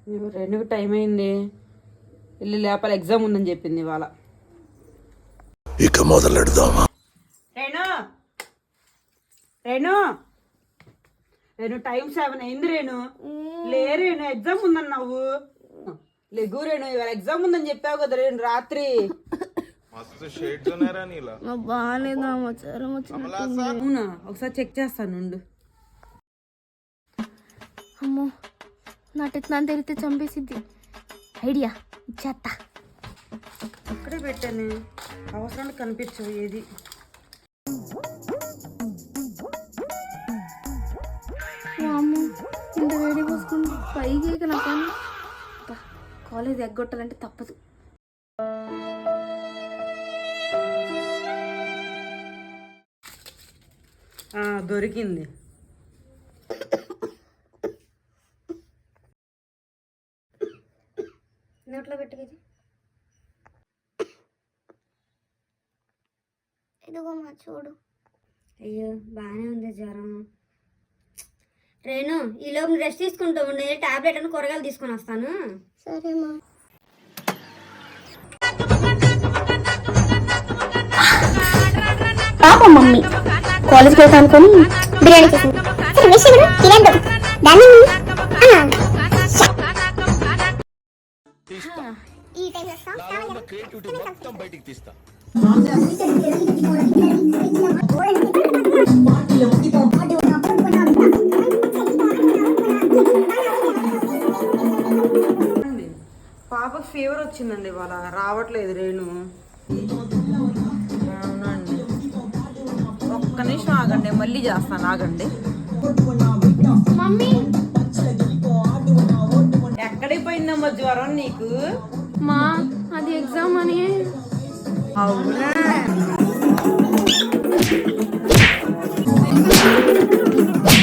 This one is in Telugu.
రేణుకు టైం అయింది, వెళ్ళి లేపాలి, ఎగ్జామ్ ఉందని చెప్పింది ఇవాళ. ఇక మొదలెడదామా? రేణు రేణు రేణు టైం 7 అయింది. రేణు లే, రేణు ఎగ్జామ్ ఉందన్నావు. లేగు రేణు, ఇవాళ ఎగ్జామ్ ఉందని చెప్పావు కదా రేణు రాత్రి. అవునా, ఒకసారి చెక్ చేస్తాను ఉండు. అమ్మో, నా టెక్నాన్ తెలిస్తే చంపేసిద్ది. ఐడియా ఇచ్చేస్తా. అక్కడే పెట్టాను, అవసరానికి కనిపించవు ఏది. అమ్మో, ఇంత వేడి పోసుకుని పైకి నా పని. కాలేజ్ ఎగ్గొట్టాలంటే తప్పదు. దొరికింది. నోట్లో పెట్టుకేది. ఇదిగో మా చూడు. అయ్యో బాగానే ఉంది జ్వరం. రేణు, ఈలోపు రెస్ట్ తీసుకుంటూ ఉండే, టాబ్లెట్ అని కూరగాయలు తీసుకొని వస్తాను. సరే మా. పాప మమ్మీ కాలేజ్కి వెళ్తా అనుకొని బిర్యానీ చేసింది. పాపకు ఫీవర్ వచ్చిందండి ఇవాళ, రావట్లేదు రేణు. అవునండి, ఒక్క నిమిషం ఆగండి, మళ్ళీ చేస్తాను, ఆగండి. మమ్మీ ఎక్కడికి పోయిందమ్మా జ్వరం నీకు? మా అది ఎగ్జామ్ అని. అవునా,